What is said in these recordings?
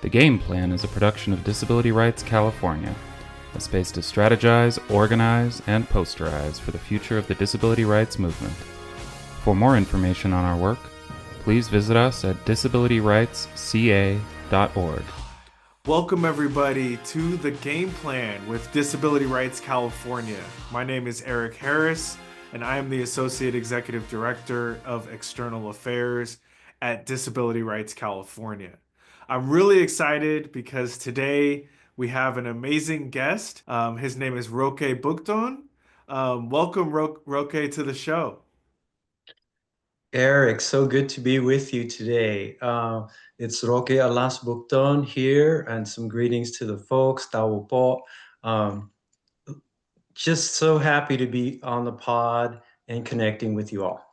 The Game Plan is a production of Disability Rights California, a space to strategize, organize, and posterize for the future of the disability rights movement. For more information on our work, please visit us at disabilityrightsca.org. Welcome everybody to The Game Plan with Disability Rights California. My name is Eric Harris, and I am the Associate Executive Director of External Affairs at Disability Rights California. I'm really excited because today we have an amazing guest. His name is Roque Bucton. Welcome, Roque, to the show. Eric, so good to be with you today. It's Roque Bucton here, and some greetings to the folks. Tao po. Just so happy to be on the pod and connecting with you all.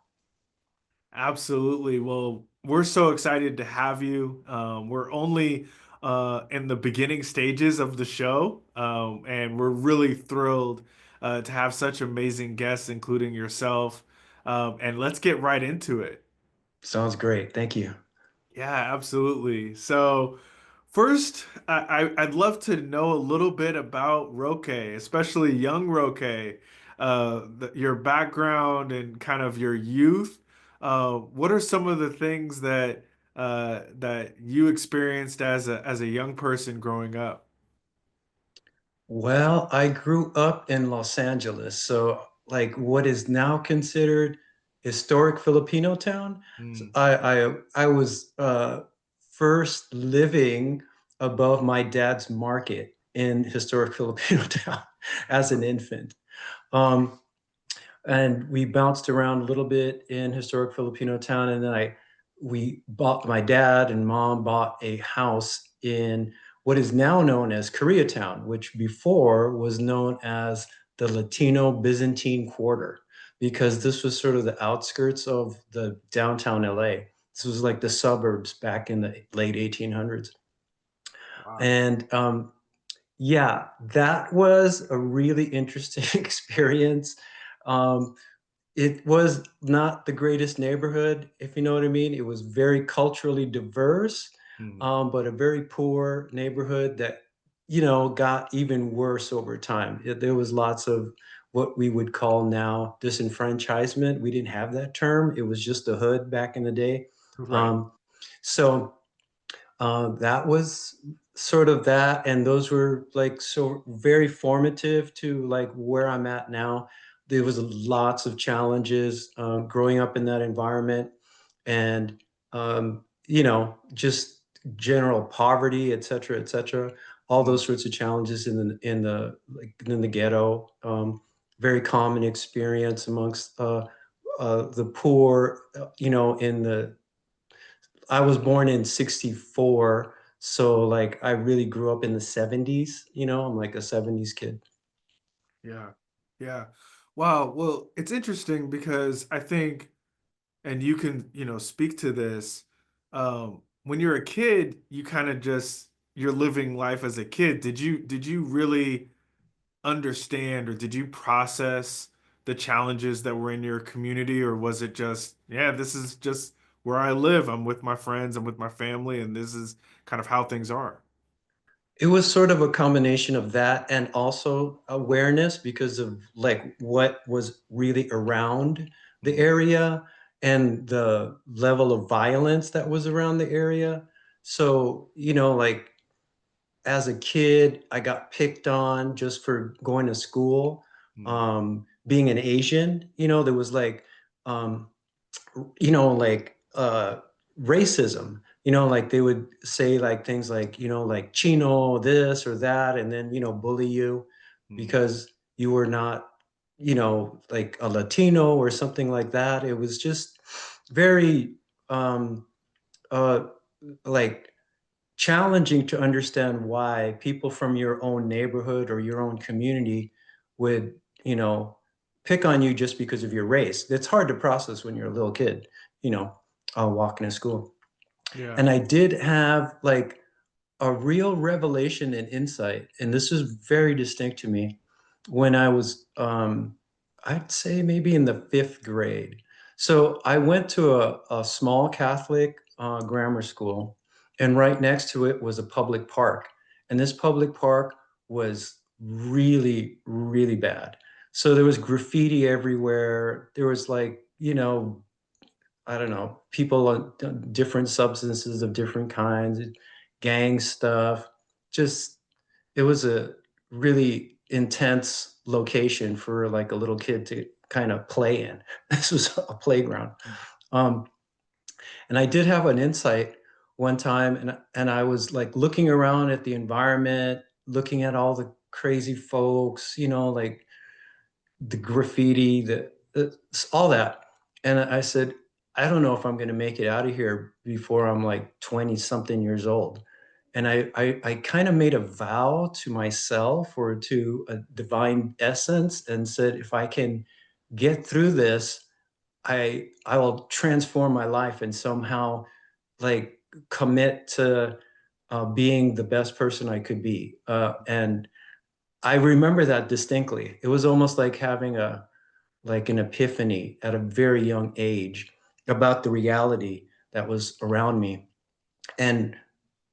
Absolutely. Well, we're so excited to have you. We're only in the beginning stages of the show, and we're really thrilled to have such amazing guests, including yourself. And let's get right into it. Sounds great. Thank you. Yeah, absolutely. So, first, I'd love to know a little bit about Roque, especially young Roque, your background and kind of your youth. What are some of the things that you experienced as a young person growing up? Well, I grew up in Los Angeles, so like what is now considered historic Filipino town. So Mm. I was first living above my dad's market in historic Filipino town as an infant. Um, and we bounced around a little bit in historic Filipino town, and then my dad and mom bought a house in what is now known as Koreatown, which before was known as the Latino Byzantine Quarter, because this was sort of the outskirts of the downtown LA. This was like the suburbs back in the late 1800s. Wow. And yeah, that was a really interesting experience. Um, it was not the greatest neighborhood, if you know what I mean. It was very culturally diverse, Mm. but a very poor neighborhood that, got even worse over time. There was lots of what we would call now disenfranchisement. We didn't have that term. It was just the hood back in the day. Right. Um, so that was sort of that, and those were like so very formative to like where I'm at now. There was lots of challenges growing up in that environment, and just general poverty, et cetera, et cetera. All Mm. those sorts of challenges in the ghetto. Very common experience amongst the poor. In the I was born in 64, so like I really grew up in the 70s, I'm like a 70s kid. Yeah. Yeah. Wow. Well, it's interesting because I think, and you can, speak to this. When you're a kid, you kind of just you're living life as a kid. Did you really understand or did you process the challenges that were in your community, or was it just, yeah, this is just where I live. I'm with my friends, I'm with my family, and this is kind of how things are. It was sort of a combination of that and also awareness because of like what was really around the Mm. area and the level of violence that was around the area. So, like as a kid, I got picked on just for going to school. Mm. Being an Asian, there was like, um, like racism, like they would say like things like, like Chino, this or that, and then, bully you Mm. because you were not, like a Latino or something like that. It was just very, um, uh, like challenging to understand why people from your own neighborhood or your own community would, pick on you just because of your race. It's hard to process when you're a little kid, walking to school. Yeah. And I did have like a real revelation and insight, and this is very distinct to me when I was, I'd say maybe in the fifth grade. So I went to a small Catholic grammar school, And right next to it was a public park. And this public park was really, really bad. So there was graffiti everywhere. There was like, I don't know, people on different substances of different kinds, gang stuff. Just, it was a really intense location for like a little kid to kind of play in. This was a playground. Um, and I did have an insight one time, and I was like looking around at the environment, looking at all the crazy folks, like the graffiti, all that. And I said, I don't know if I'm going to make it out of here before I'm like 20 something years old. And I kind of made a vow to myself or to a divine essence and said, if I can get through this, I will transform my life and somehow like commit to being the best person I could be. And I remember that distinctly. It was almost like having an epiphany at a very young age about the reality that was around me. And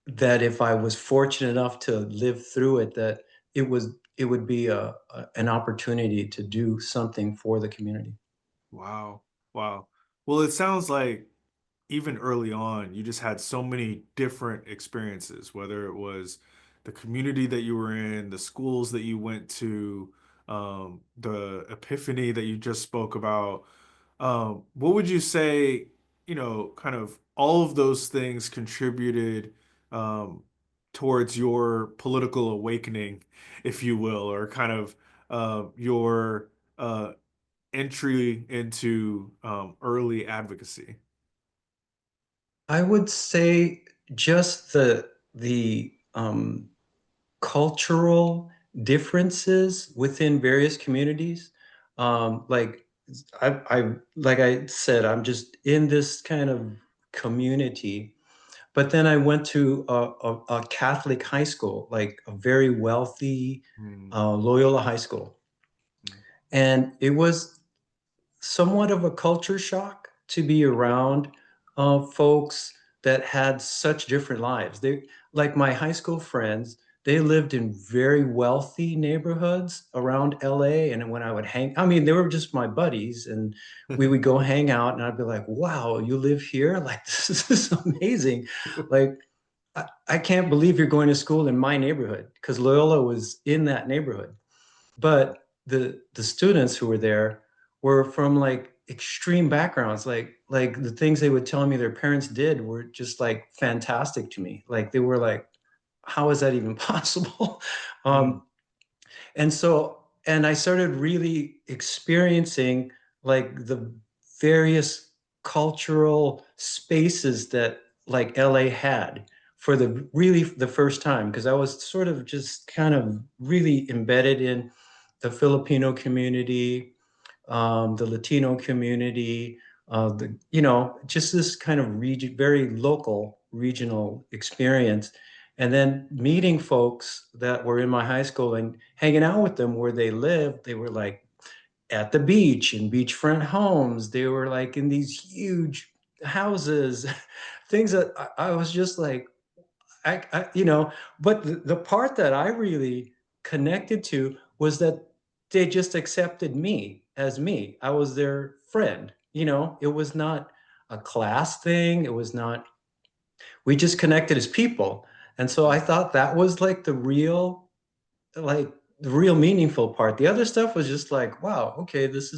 that if I was fortunate enough to live through it, that it would be an opportunity to do something for the community. Wow. Wow. Well, it sounds like even early on, you just had so many different experiences, whether it was the community that you were in, the schools that you went to, the epiphany that you just spoke about. What would you say, kind of all of those things contributed um, towards your political awakening, if you will, or kind of your entry into early advocacy? I would say just the cultural differences within various communities. Like like I said, I'm just in this kind of community. But then I went to a Catholic high school, like a very wealthy Mm, Loyola high school, mm, and it was somewhat of a culture shock to be around folks that had such different lives. They, like my high school friends, they lived in very wealthy neighborhoods around LA. And when I would I mean, they were just my buddies, and we would go hang out, and I'd be like, wow, you live here? Like, this is amazing. Like, I can't believe you're going to school in my neighborhood because Loyola was in that neighborhood. But the students who were there were from like extreme backgrounds. Like the things they would tell me their parents did were just like fantastic to me. Like they were like, how is that even possible? mm, um, and I started really experiencing like the various cultural spaces that like LA had for the really the first time, because I was sort of just kind of really embedded in the Filipino community, the Latino community, just this kind of very local regional experience. And then meeting folks that were in my high school and hanging out with them where they lived, they were like at the beach in beachfront homes. They were like in these huge houses, things that I was just like, but the part that I really connected to was that they just accepted me as me. I was their friend. It was not a class thing. It was not, we just connected as people. And so I mm. thought that was like the real meaningful part. The other stuff was just like, wow, okay, this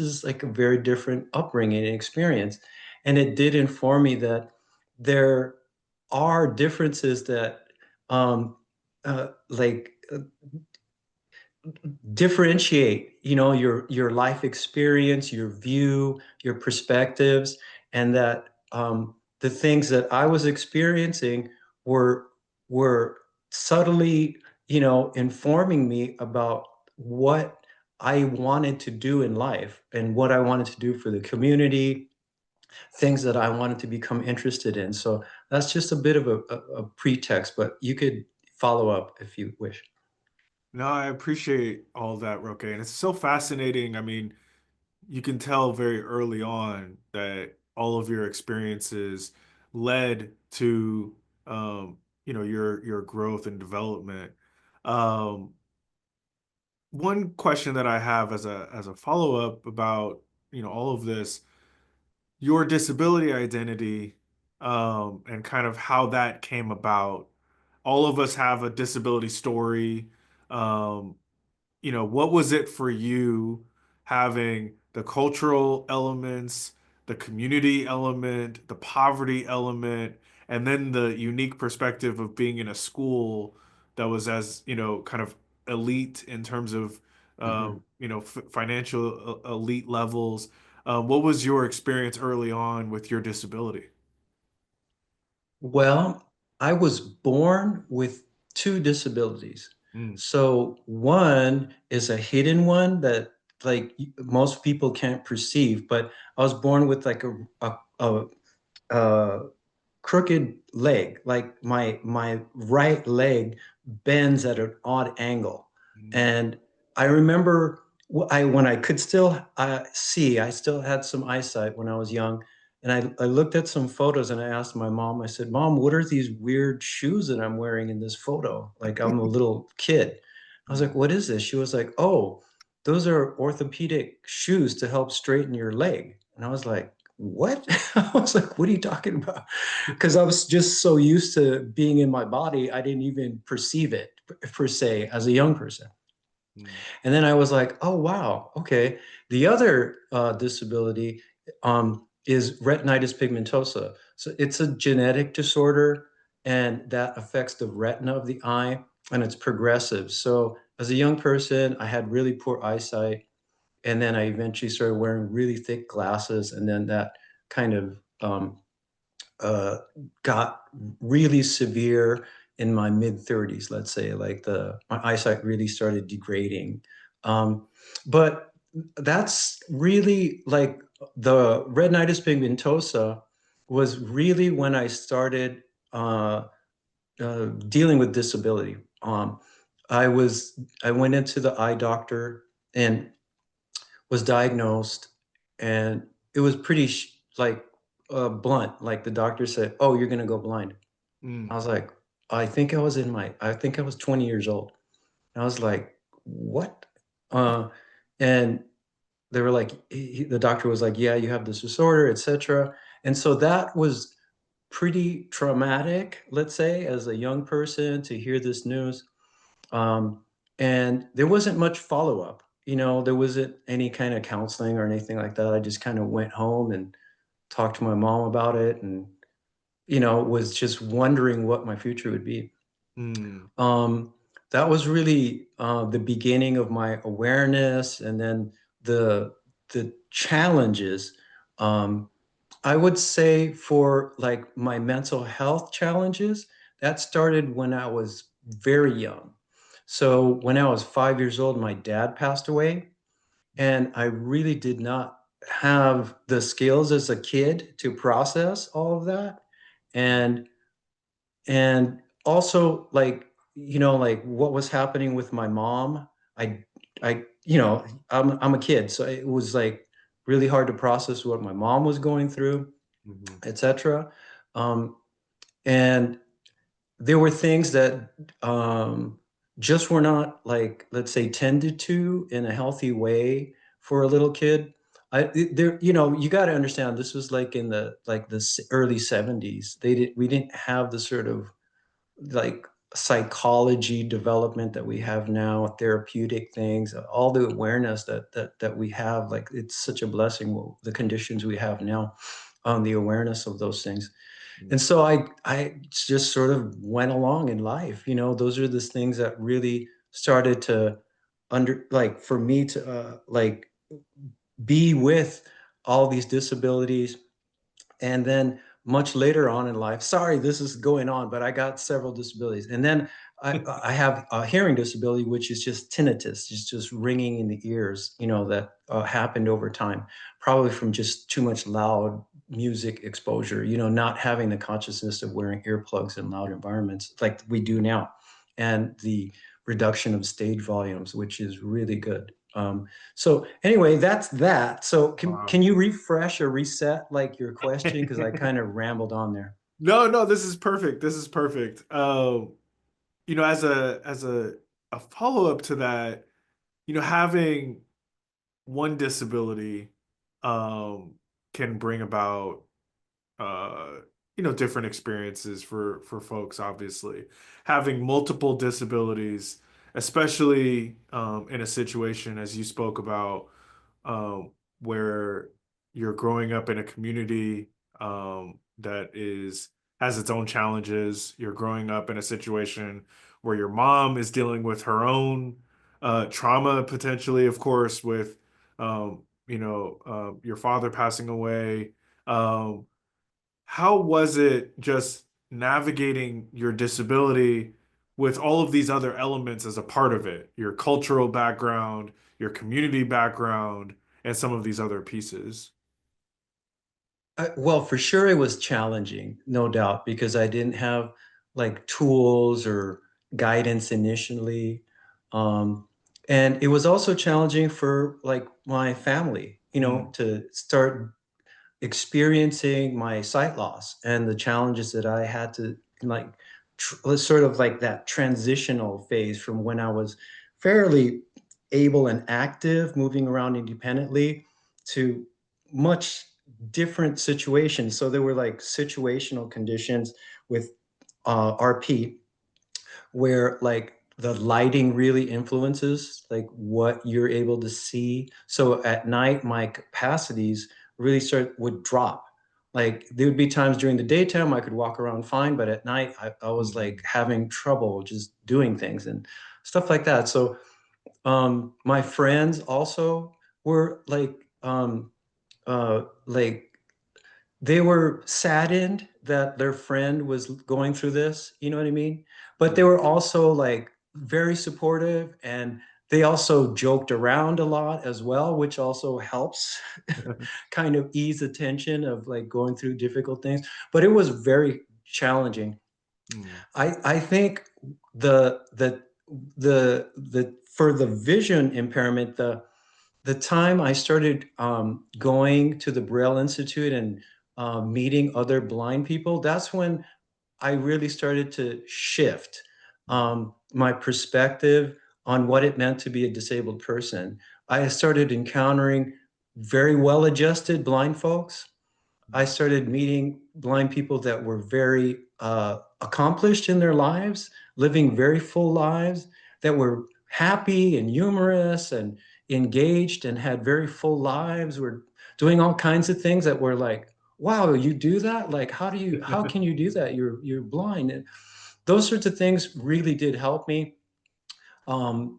is like a very different upbringing and experience. And it did inform me that there are differences that um like differentiate, your life experience, your view, your perspectives, and that the things that I was experiencing were were subtly, informing me about what I wanted to do in life and what I wanted to do for the community, things that I wanted to become interested in. So that's just a bit of a pretext, but you could follow up if you wish. No, I appreciate all that, Roque. And it's so fascinating. I mean, you can tell very early on that all of your experiences led to your growth and development. Um, One question that I have as a follow-up about, all of this, your disability identity, and kind of how that came about. All of us have a disability story. Um, what was it for you having the cultural elements, the community element, the poverty element, and then the unique perspective of being in a school that was as, kind of elite in terms of, Mhm. financial elite levels. What was your experience early on with your disability? Well, I was born with two disabilities. Mm, So one is a hidden one that like most people can't perceive, but I was born with like a crooked leg, like my right leg bends at an odd angle. mm, And I remember when I could still see, I still had some eyesight when I was young. And I looked at some photos and I asked my mom, I said, Mom, what are these weird shoes that I'm wearing in this photo? Like I'm a little kid. I was like, mm. what is this? She was like, oh, those are orthopedic shoes to help straighten your leg. And I was like, what? I was like, what are you talking about? Because I was just so used to being in my body, I didn't even perceive it per se as a young person. Mm, And then I was like, oh, wow, okay. The other disability is retinitis pigmentosa. So it's a genetic disorder and that affects the retina of the eye and it's progressive. So as a young person, I had really poor eyesight. And then I eventually started wearing really thick glasses. And then that kind of uh, got really severe in my mid 30s, let's say, like my eyesight really started degrading. Um, but that's really like the retinitis pigmentosa was really when I started dealing with disability. I went into the eye doctor and was diagnosed, and it was pretty like blunt. Like the doctor said, "Oh, you're gonna go blind." I mm, was like, I think I was 20 years old. And I was like, "What?" Uh, and they were like, the doctor was like, "Yeah, you have this disorder, etc." And so that was pretty traumatic, let's say, as a young person to hear this news. Um, and there wasn't much follow up. There wasn't any kind of counseling or anything like that. I just kind of went home and talked to my mom about it and, was just wondering what my future would be. mm. Um, that was really the beginning of my awareness and then the challenges. Um, I would say for like my mental health challenges, that started when I was very young. So when I was 5 years old, my dad passed away, and I really did not have the skills as a kid to process all of that. And and also like what was happening with my mom. I'm a kid, so it was like really hard to process what my mom was going through, Mhm. etc. Um, and there were things that just were not like, let's say, tended to in a healthy way for a little kid. You got to understand, this was like in the early 70s. We didn't have the sort of like psychology development that we have now, therapeutic things, all the awareness that we have. Like it's such a blessing, the conditions we have now, the awareness of those things. And so I just sort of went along in life. Those are the things that really started to like for me to like be with all these disabilities. And then much later on in life, sorry, this is going on, but I got several disabilities. And then I have a hearing disability, which is just tinnitus, it's just ringing in the ears, that happened over time, probably from just too much loud music exposure, not having the consciousness of wearing earplugs in loud environments like we do now, and the reduction of stage volumes, which is really good. So anyway, that's that. So can Wow. you refresh or reset like your question? Because I kind of rambled on there. No, no, this is perfect. This is perfect. As a follow-up to that, having one disability um can bring about uh different experiences for folks, obviously. Having multiple disabilities, especially in a situation as you spoke about, where you're growing up in a community that is has its own challenges. You're growing up in a situation where your mom is dealing with her own trauma, potentially, of course, with your father passing away. Um, how was it just navigating your disability with all of these other elements as a part of it? Your cultural background, your community background, and some of these other pieces. Well, for sure it was challenging, no doubt, because I didn't have like tools or guidance initially. Um, and it was also challenging for like my family, Mm, to start experiencing my sight loss and the challenges that I had to like sort of like that transitional phase from when I was fairly able and active, moving around independently, to much different situations. So there were like situational conditions with RP where like the lighting really influences like what you're able to see. So at night, my capacities really would drop. Like there would be times during the daytime I could walk around fine, but at night I was like mm, having trouble just doing things and stuff like that. So my friends also were like they were saddened that their friend was going through this, you know what I mean? But they yeah. were also like very supportive, and they also joked around a lot as well, which also helps kind of ease the tension of like going through difficult things. But it was very challenging. Mm, I think the for the vision impairment, the time I started going to the Braille Institute and meeting other blind people, that's when I really started to shift my perspective on what it meant to be a disabled person. I started encountering very well adjusted blind folks. I mm, started meeting blind people that were very accomplished in their lives, living very full lives, that were happy and humorous and engaged and had very full lives, were doing all kinds of things that were like, wow, you do that? Like, how can you do that? You're blind. And those sorts of things really did help me.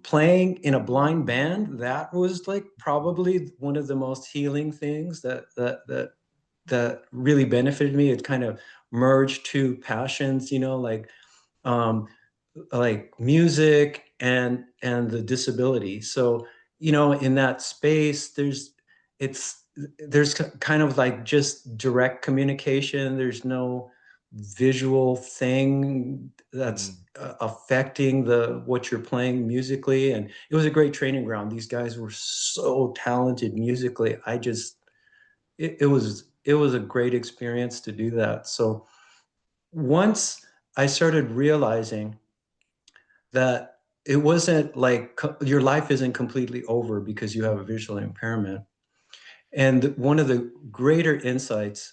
Playing in a blind band, that was like probably one of the most healing things that really benefited me. It kind of merged two passions, um, like music and the disability. So, in that space, it's there's kind of like just direct communication. There's no visual thing that's mm. affecting the what you're playing musically. And it was a great training ground. These guys were so talented musically. It was a great experience to do that. So once I started realizing that it wasn't like your life isn't completely over because you have a visual impairment. And one of the greater insights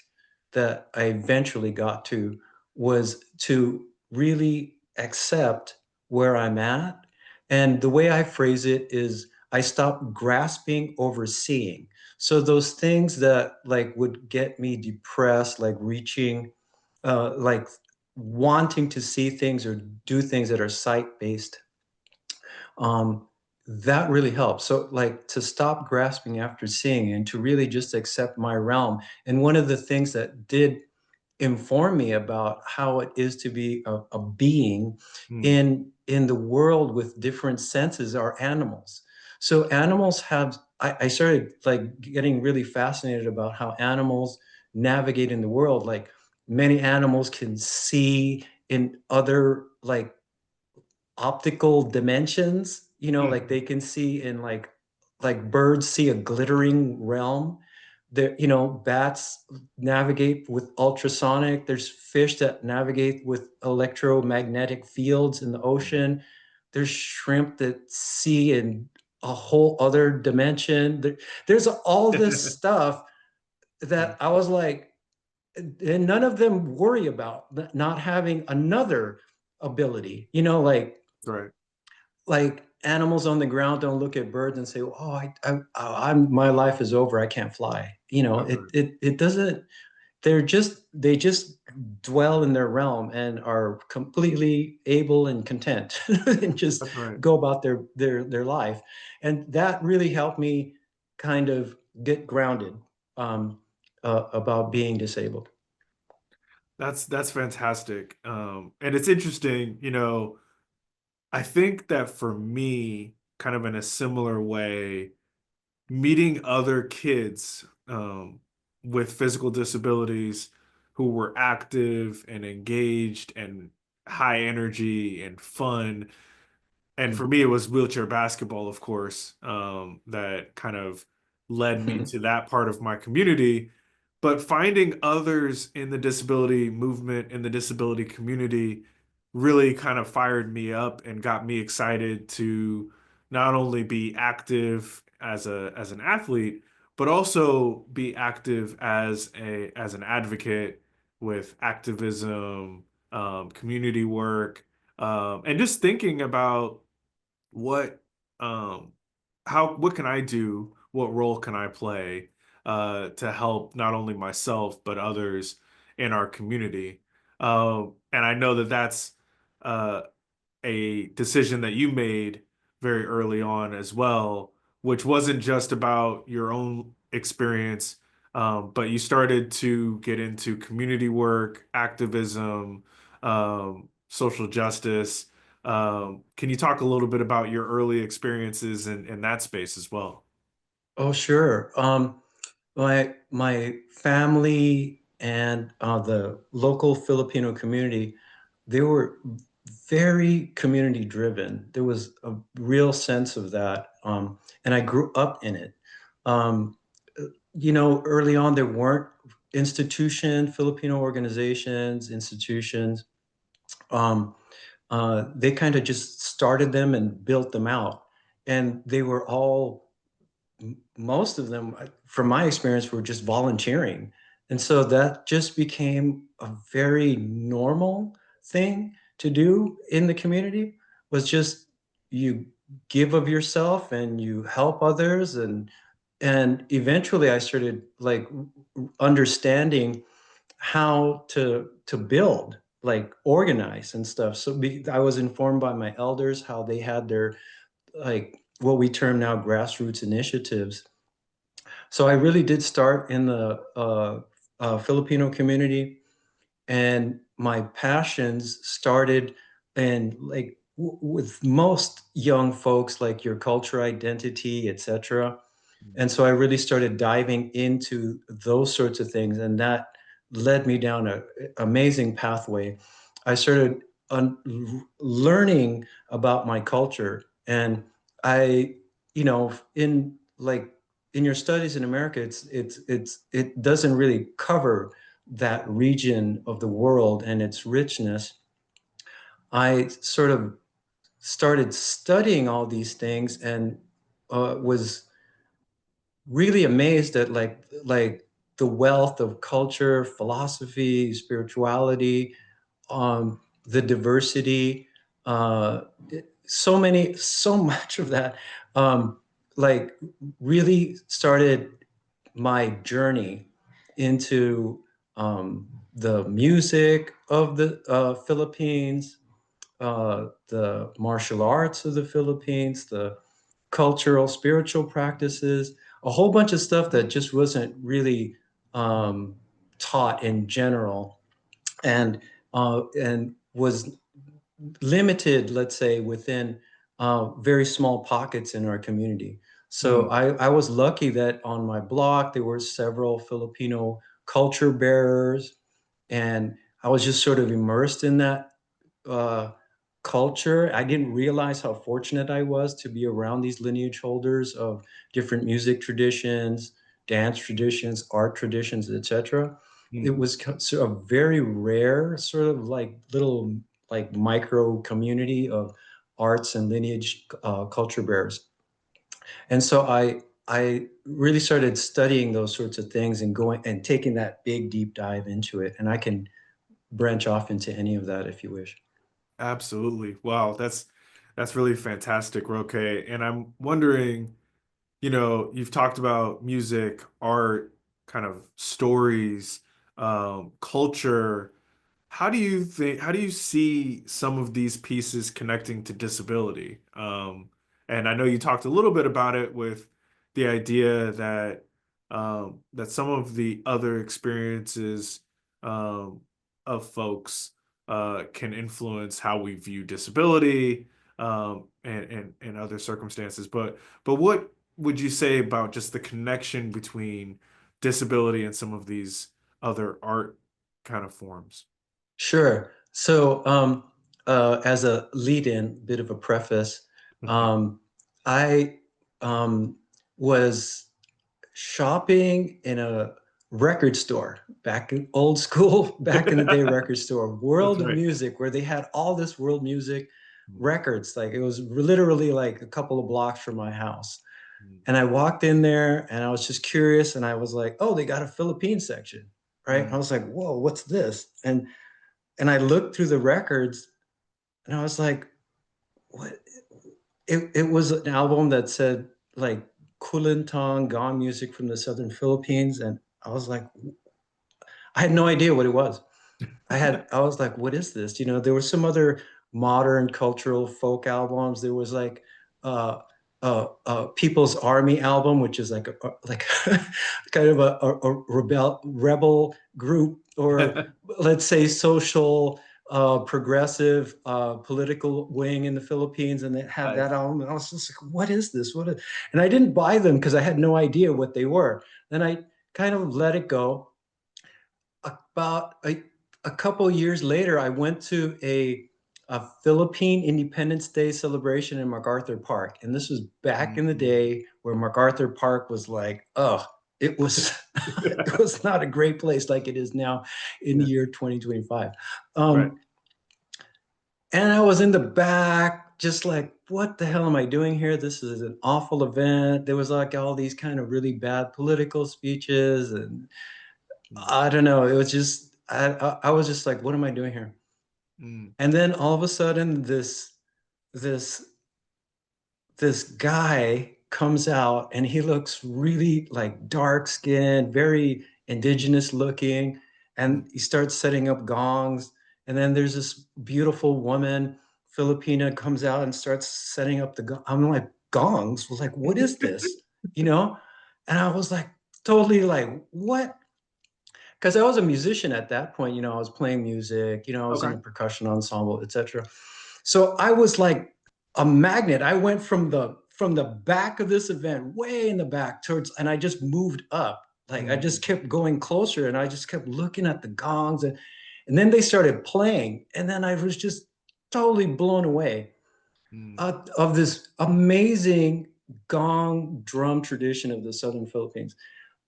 that I eventually got to was to really accept where I'm at. And the way I phrase it is I stopped grasping over seeing. So those things that like would get me depressed, like reaching, like wanting to see things or do things that are sight based, um, that really helps. So, like, to stop grasping after seeing and to really just accept my realm. And one of the things that did inform me about how it is to be a being Mm, in the world with different senses are animals. So animals have. I started like getting really fascinated about how animals navigate in the world. Like many animals can see in other like optical dimensions, like mm, they can see in like birds see a glittering realm. There, bats navigate with ultrasonic. There's fish that navigate with electromagnetic fields in the ocean. There's shrimp that see in a whole other dimension. There's all this stuff Yeah. that I was like, and none of them worry about not having another ability. Right. Like animals on the ground don't look at birds and say, "Oh, I'm my life is over. I can't fly." Okay. It doesn't. They just dwell in their realm and are completely able and content and just That's right. go about their life. And that really helped me kind of get grounded about being disabled. That's fantastic. And it's interesting, I think that for me, kind of in a similar way, meeting other kids with physical disabilities who were active and engaged and high energy and fun. And for me, it was wheelchair basketball, of course, that kind of led me to that part of my community. But finding others in the disability movement, in the disability community, really kind of fired me up and got me excited to not only be active as an athlete, but also be active as an advocate with activism, community work, and just thinking about what um what can I do? What role can I play to help not only myself but others in our community? And I know that that's uh, a decision that you made very early on as well, which wasn't just about your own experience, but you started to get into community work, activism, social justice. Can you talk a little bit about your early experiences in that space as well? Oh, sure. My family and the local Filipino community, they were very community driven. There was a real sense of that, and I grew up in it. Um, Early on, there weren't Filipino organizations, institutions. Um, they kind of just started them and built them out, and they were all most of them, from my experience, were just volunteering. And so that just became a very normal thing to do in the community, was just you give of yourself and you help others. And eventually I started like understanding how to build, like organize and stuff. So I was informed by my elders how they had their, like, what we term now grassroots initiatives. So I really did start in the Filipino community, and my passions started in, like, with most young folks, like your culture identity, etc. And so I really started diving into those sorts of things, and that led me down a amazing pathway. I started learning about my culture, and I, in, like, in your studies in America, it doesn't really cover that region of the world and its richness. I sort of started studying all these things and was really amazed at, like the wealth of culture, philosophy, spirituality, the diversity, uh, so much of that, like, really started my journey into the music of the Philippines, the martial arts of the Philippines, the cultural, spiritual practices, a whole bunch of stuff that just wasn't really um, taught in general, and was limited, let's say, within very small pockets in our community. So Mm, I was lucky that on my block there were several Filipino culture bearers, and I was just sort of immersed in that uh, culture. I didn't realize how fortunate I was to be around these lineage holders of different music traditions, dance traditions, art traditions, etc. It Mm. was a very rare sort of like little like micro community of arts and lineage culture bearers. And so I really started studying those sorts of things and going and taking that big deep dive into it. And I can branch off into any of that if you wish. Absolutely. Wow, that's really fantastic, Roque. And I'm wondering, you've talked about music, art, kind of stories, culture. How do you see some of these pieces connecting to disability? And I know you talked a little bit about it with the idea that some of the other experiences um, of folks can influence how we view disability and other circumstances. But what would you say about just the connection between disability and some of these other art kind of forms? Sure. So, as a lead-in, bit of a preface, um, I was shopping in a record store back in old school, back in the day record store, That's World of right. Music, where they had all this world music records. Like it was literally like a couple of blocks from my house. And I walked in there and I was just curious and I was like, oh, they got a Philippine section, right? I Mm. was like, whoa, what's this? And I looked through the records and I was like, what? It was an album that said like Kulintang gong music from the Southern Philippines. And I was like, I had no idea what it was. I was like, what is this? You know, there were some other modern cultural folk albums. There was like People's Army album, which is like like kind of a rebel group, or let's say social progressive political wing in the Philippines, and they had Nice. that album. And I was just like, what is this? And I didn't buy them because I had no idea what they were. Then I kind of let it go. About a couple years later, I went to a Philippine Independence Day celebration in MacArthur Park. And this was back in the Mm. day where MacArthur Park was like, oh, it was it was not a great place like it is now in the Yeah. year 2025. Right. And I was in the back, just like, what the hell am I doing here? This is an awful event. There was like all these kind of really bad political speeches, and Mm. I don't know. It was just I was just like, what am I doing here? Mm. And then all of a sudden, this this guy comes out, and he looks really like dark skinned, very indigenous looking, Mm. and he starts setting up gongs. And then there's this beautiful woman, Filipina, comes out and starts setting up the gong. I'm like, gongs? Was like, what is this? You know? And I was like, totally like, what? Because I was a musician at that point. You know, I was playing music, you know, I was in Okay. a percussion ensemble, etc. So I was like a magnet. I went from the back of this event, way in the back towards, and I just moved up. Like I just Mm. kept going closer and I just kept looking at the gongs, and then they started playing. And then I was just totally blown away Mm. of this amazing gong drum tradition of the Southern Philippines.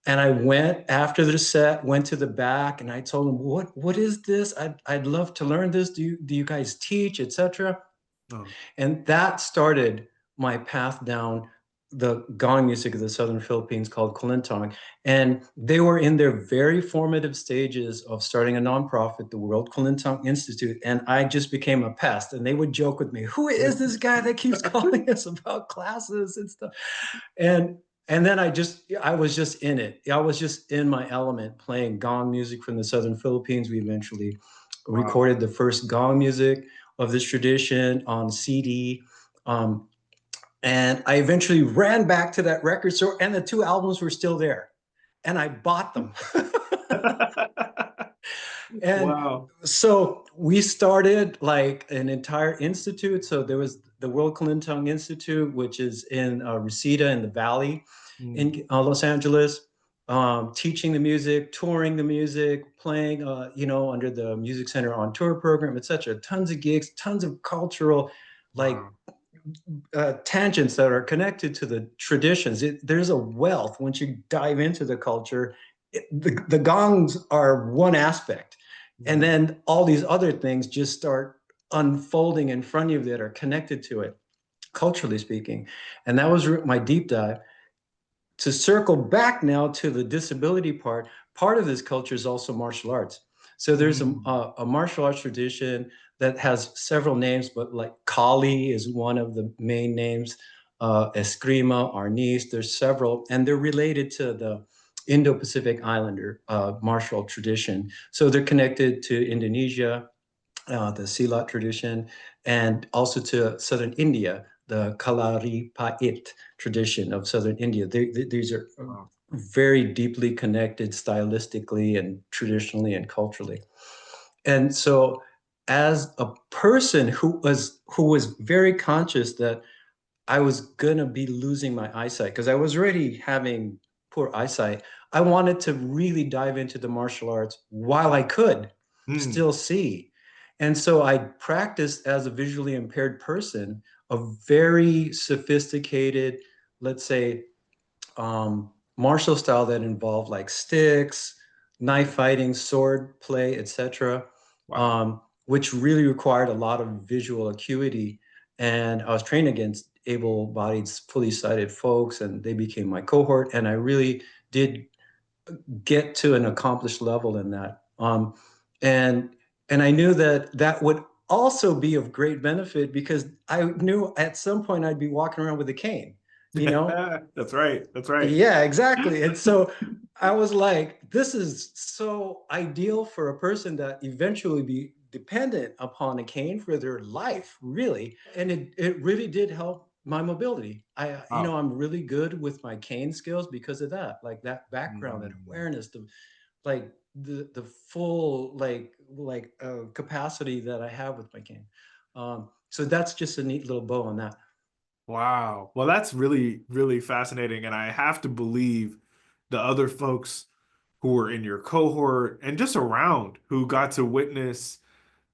And I went after the set, went to the back, and I told them, what is this? I'd love to learn this. Do you guys teach, etc.?" Oh. And that started my path down the gong music of the Southern Philippines called Kulintang. And they were in their very formative stages of starting a nonprofit, the World Kulintang Institute. And I just became a pest. And they would joke with me, who is this guy that keeps calling us about classes and stuff? And and then I was just in it. I was just in my element playing gong music from the Southern Philippines. We eventually Wow. recorded the first gong music of this tradition on CD. Um, and I eventually ran back to that record store, and the two albums were still there. And I bought them. And Wow. so we started like an entire institute. So there was the World Kulintang Institute, which is in Reseda in the Valley Mm. in Los Angeles, teaching the music, touring the music, playing, you know, under the Music Center on Tour program, etc. Tons of gigs, tons of cultural, like Wow. tangents that are connected to the traditions. There's a wealth once you dive into the culture. The gongs are one aspect, and Mm. then all these other things just start unfolding in front of you that are connected to it, culturally speaking. And that was my deep dive. To circle back now to the disability part of this culture is also martial arts. So there's Mm. a martial arts tradition that has several names, but like Kali is one of the main names, Eskrima, Arnis, there's several, and they're related to the Indo-Pacific Islander martial tradition. So they're connected to Indonesia, the Silat tradition, and also to southern India, the Kalari Pait tradition of southern India. These are Wow. very deeply connected stylistically and traditionally and culturally. And so as a person who was very conscious that I was gonna be losing my eyesight, because I was already having poor eyesight, I wanted to really dive into the martial arts while I could Mm. still see. And so I practiced as a visually impaired person a very sophisticated, let's say, martial style that involved like sticks, knife fighting, sword play, etc., Wow. which really required a lot of visual acuity. And I was trained against able-bodied, fully sighted folks, and they became my cohort. And I really did get to an accomplished level in that. And and I knew that that would also be of great benefit because I knew at some point I'd be walking around with a cane, you know. That's right. That's right. Yeah, exactly. And so I was like, this is so ideal for a person that eventually be dependent upon a cane for their life, really. And it really did help my mobility. Wow. I'm really good with my cane skills because of that, like that background and Mm. awareness, like the full capacity that I have with my cane. So that's just a neat little bow on that. Wow. Well, that's really, really fascinating. And I have to believe the other folks who were in your cohort and just around who got to witness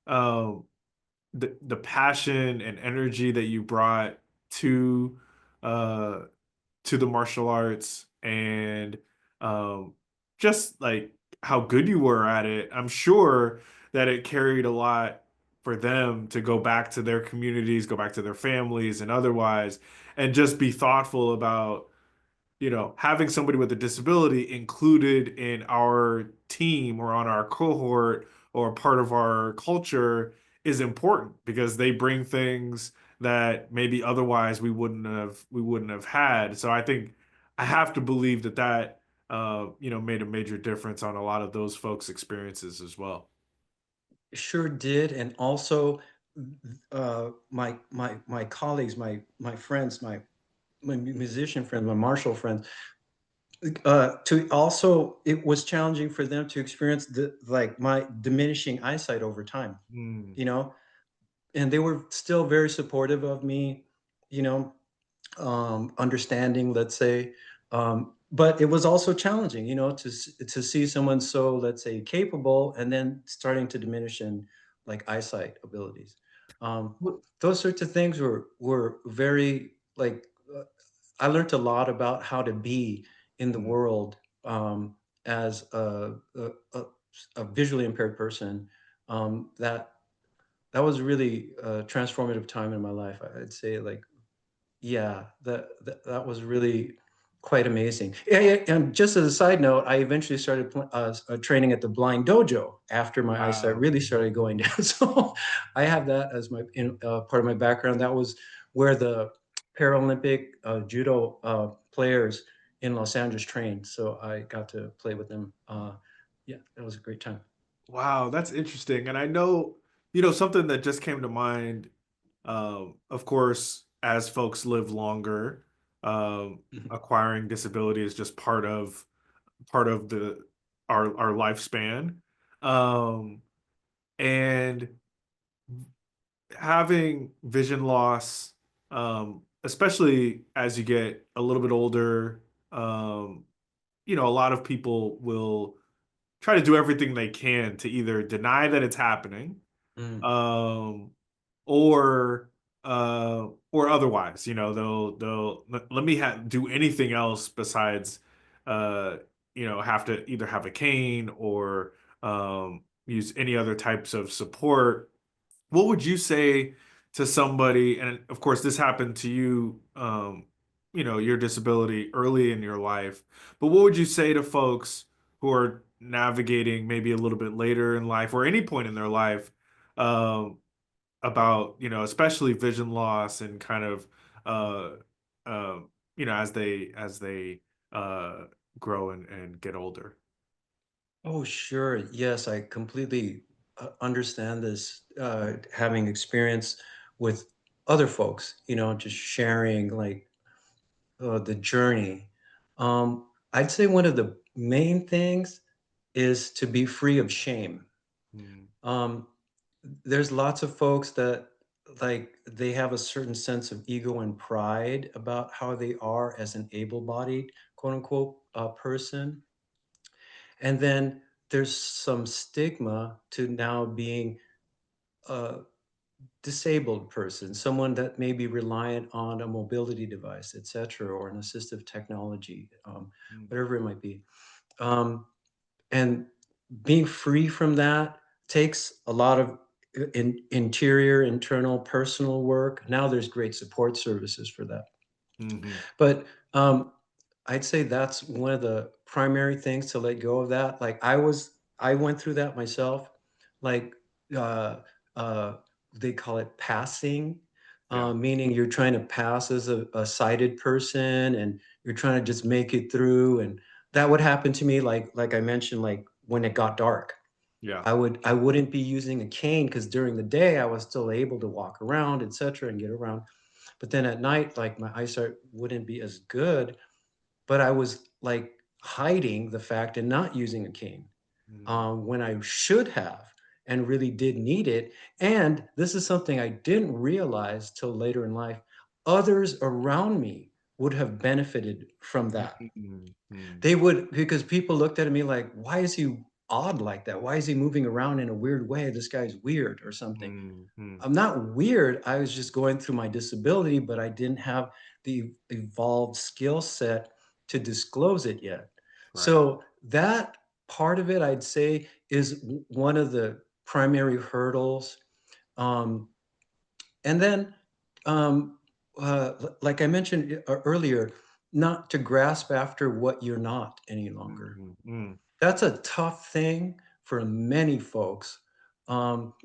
um, the passion and energy that you brought to uh, to the martial arts and um, just like how good you were at it. I'm sure that it carried a lot for them to go back to their communities, go back to their families and otherwise, and just be thoughtful about having somebody with a disability included in our team or on our cohort or part of our culture is important because they bring things that maybe otherwise we wouldn't have had. So I think I have to believe that made a major difference on a lot of those folks' experiences as well. Sure did, and also my colleagues, my friends, my musician friends, my martial friends. To also, it was challenging for them to experience my diminishing eyesight over time. Mm. You know, and they were still very supportive of me. You know, understanding, let's say. But it was also challenging, to see someone so, let's say, capable and then starting to diminish in like eyesight abilities. Um, those sorts of things were very I learned a lot about how to be in the Mm. world as a visually impaired person. That was really a transformative time in my life. I'd say yeah, that was really quite amazing. Yeah, yeah, and just as a side note, I eventually started training at the blind dojo after my eyesight Wow. really started going down. So I have that as my part of my background. That was where the Paralympic judo players in Los Angeles trained. So I got to play with them. Yeah, that was a great time. Wow, that's interesting. And I know, something that just came to mind, of course, as folks live longer, Mhm. acquiring disability is just part of the our lifespan. Um, and having vision loss, especially as you get a little bit older, um, a lot of people will try to do everything they can to either deny that it's happening Mm. um, or or otherwise, they'll let me do anything else besides, uh, have to either have a cane or use any other types of support. What would you say to somebody, and of course this happened to you, your disability early in your life, but what would you say to folks who are navigating maybe a little bit later in life or any point in their life, um, about, especially vision loss and kind of, uh, as they uh, grow and get older? Oh, sure. Yes, I completely understand this, having experience with other folks, just sharing like the journey. I'd say one of the main things is to be free of shame. Mm, Um, there's lots of folks that like they have a certain sense of ego and pride about how they are as an able-bodied, quote unquote, person. And then there's some stigma to now being a disabled person, someone that may be reliant on a mobility device, et cetera, or an assistive technology, mm, whatever it might be. Um, and being free from that takes a lot of interior, internal, personal work. Now there's great support services for that. mhm, But I'd say that's one of the primary things to let go of that. Like I went through that myself. Like uh, uh, they call it passing, yeah, meaning you're trying to pass as a sighted person, and you're trying to just make it through. And that would happen to me, like I mentioned, like when it got dark. yeah, I wouldn't be using a cane because during the day I was still able to walk around, etc., and get around. But then at night, like my eyesight wouldn't be as good, but I was like hiding the fact and not using a cane mm, when I should have and really did need it. And this is something I didn't realize till later in life. Others around me would have benefited from that. mm, mm, They would, because people looked at me like, why is he odd like that? Why is he moving around in a weird way? This guy's weird or something. mm, mm, I'm not weird. I was just going through my disability, but I didn't have the evolved skill set to disclose it yet. right. So that part of it, I'd say, is one of the primary hurdles. Um, and then, um, like I mentioned earlier, not to grasp after what you're not any longer. Mm, mm, That's a tough thing for many folks,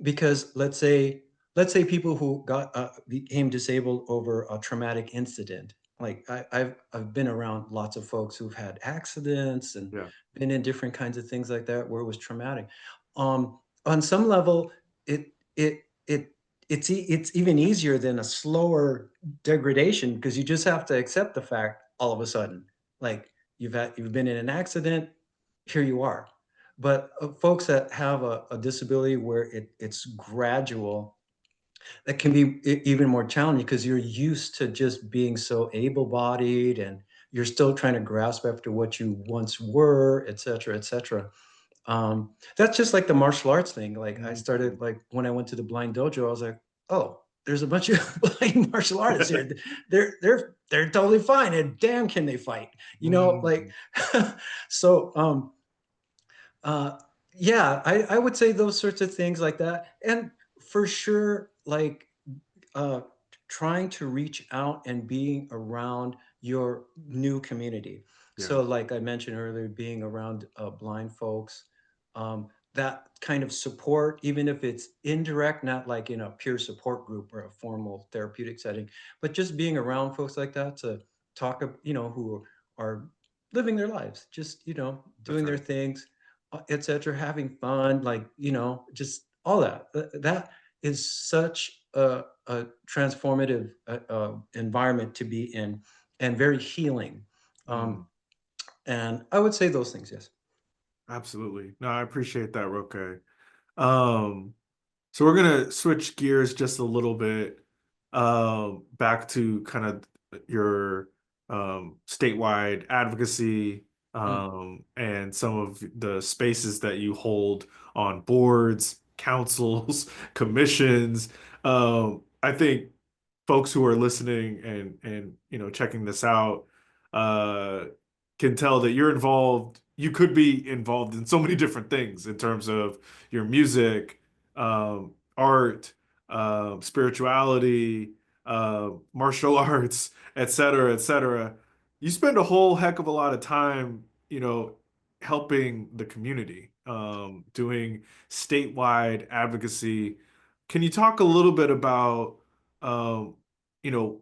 because let's say people who became disabled over a traumatic incident. Like I've been around lots of folks who've had accidents and yeah. been in different kinds of things like that where it was traumatic. On some level, it it it it's even easier than a slower degradation because you just have to accept the fact all of a sudden, like you've been in an accident, here you are. But folks that have a disability where it's gradual, that can be even more challenging because you're used to just being so able-bodied and you're still trying to grasp after what you once were, et cetera, et cetera. That's just like the martial arts thing. Like I Mhm. started, like when I went to the blind dojo, I was like, oh, there's a bunch of blind martial artists here. They're totally fine. And damn, can they fight? Like Mhm. so. Uh, yeah, I would say those sorts of things like that. And for sure, like uh, trying to reach out and being around your new community. Yeah, So, like I mentioned earlier, being around blind folks, that kind of support, even if it's indirect, not like in a peer support group or a formal therapeutic setting, but just being around folks like that to talk, who are living their lives, just, that's doing their right. things, etc., having fun, like, just all that. That is such a transformative environment to be in and very healing. Mm, Um, and I would say those things, yes. absolutely. No, I appreciate that, Roque. Um, so we're gonna switch gears just a little bit, back to kind of your statewide advocacy, Mm, and some of the spaces that you hold on boards, councils, commissions. I think folks who are listening and checking this out uh, can tell that you're involved. You could be involved in so many different things in terms of your music, art, spirituality, martial arts, et cetera, et cetera. You spend a whole heck of a lot of time, helping the community, doing statewide advocacy. Can you talk a little bit about, um,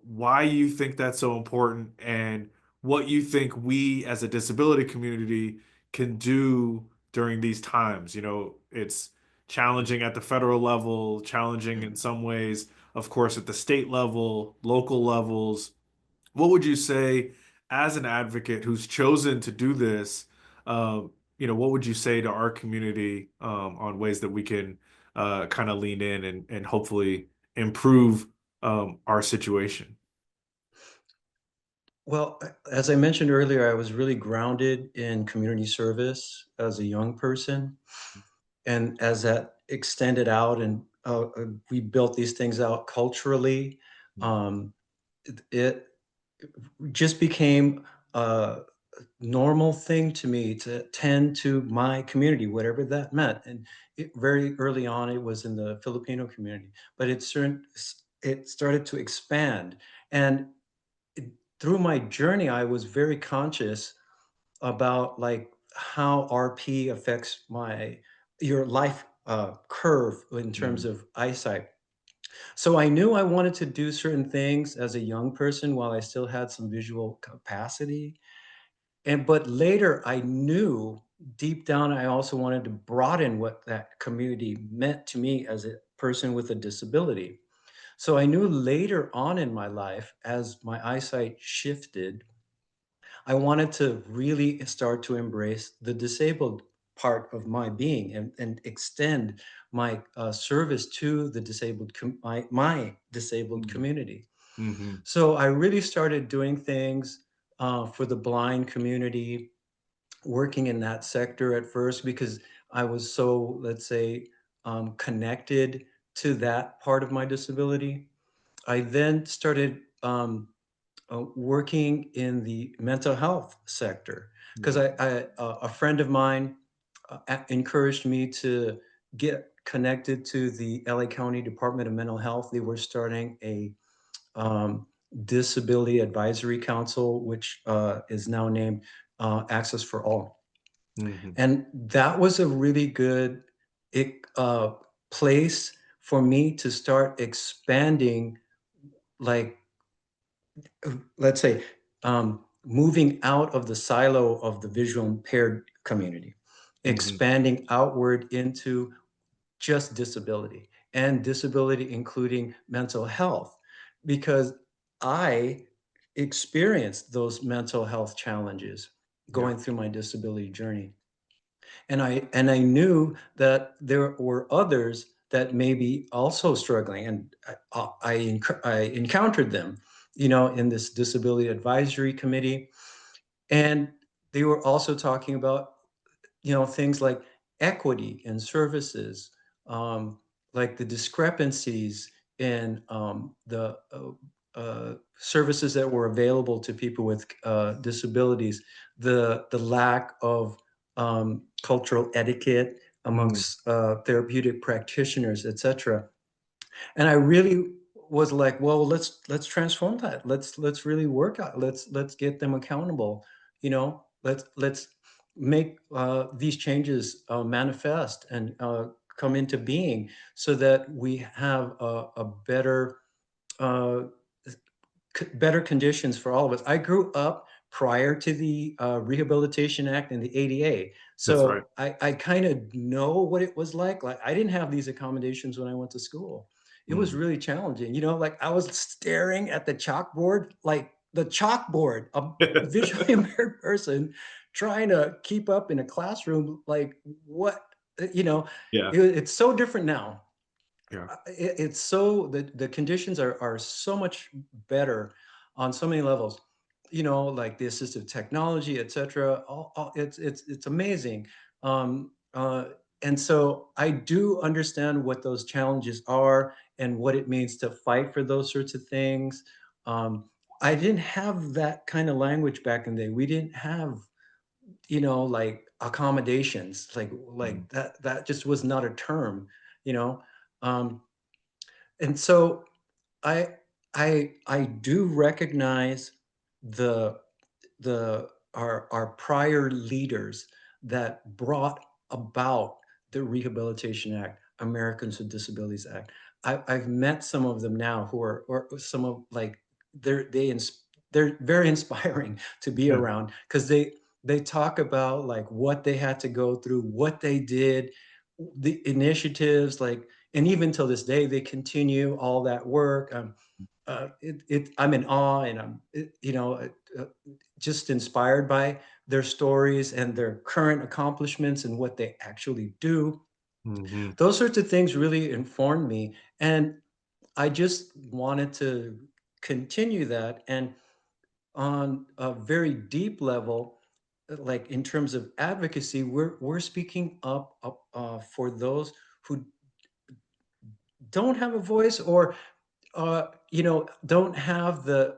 why you think that's so important and what you think we as a disability community can do during these times? It's challenging at the federal level, challenging in some ways, of course, at the state level, local levels. What would you say as an advocate who's chosen to do this? What would you say to our community on ways that we can kind of lean in and hopefully improve our situation? Well, as I mentioned earlier, I was really grounded in community service as a young person. And as that extended out and we built these things out culturally, um, it just became a normal thing to me to tend to my community, whatever that meant. And very early on, it was in the Filipino community, but it started to expand. And it- through my journey, I was very conscious about like how RP affects your life curve in terms Mhm. of eyesight. So I knew I wanted to do certain things as a young person while I still had some visual capacity. But later I knew deep down I also wanted to broaden what that community meant to me as a person with a disability. So I knew later on in my life, as my eyesight shifted, I wanted to really start to embrace the disabled part of my being and extend my service to the my disabled Mhm. community. Mhm. So I really started doing things for the blind community, working in that sector at first because I was so, let's say, connected to that part of my disability. I then started working in the mental health sector because Yeah. a friend of mine encouraged me to get connected to the LA County Department of Mental Health. They were starting a um, disability advisory council, which is now named Access for All. Mhm. And that was a really good uh, place for me to start expanding, like, let's say, moving out of the silo of the visual impaired community, Mhm. expanding outward into just disability and disability, including mental health, because I experienced those mental health challenges Yeah. going through my disability journey. And I knew that there were others that may be also struggling, and I encountered them, in this disability advisory committee, and they were also talking about things like equity in services, um, like the discrepancies in the services that were available to people with disabilities, the lack of cultural etiquette Mhm. amongst therapeutic practitioners, etc. And I really was like, well, let's transform that. Let's really work out. Let's get them accountable. Let's make these changes manifest and come into being so that we have a uh, better conditions for all of us. I grew up prior to the Rehabilitation Act and the ADA. That's right. So I kind of know what it was like. Like I didn't have these accommodations when I went to school. It was Mhm. really challenging. Like I was staring at the chalkboard, like the chalkboard, a visually impaired person trying to keep up in a classroom. Like what, you know, Yeah. it's so different now. Yeah. It's so the conditions are so much better on so many levels, like the assistive technology, etc. It's amazing. and so I do understand what those challenges are and what it means to fight for those sorts of things. I didn't have that kind of language back in the day. We didn't have, like accommodations, like that just was not a term, you know. Um, and so I I do recognize the our prior leaders that brought about the Rehabilitation Act, Americans with Disabilities Act. I've met some of them now who are, or some of, like, they're very inspiring to be Yeah. around, because they talk about like what they had to go through, what they did, the initiatives, like, and even till this day they continue all that work. I'm in awe, and just inspired by their stories and their current accomplishments and what they actually do. Hmm. Those sorts of things really informed me, and I just wanted to continue that. And on a very deep level, like in terms of advocacy, we're speaking up for those who don't have a voice, or don't have the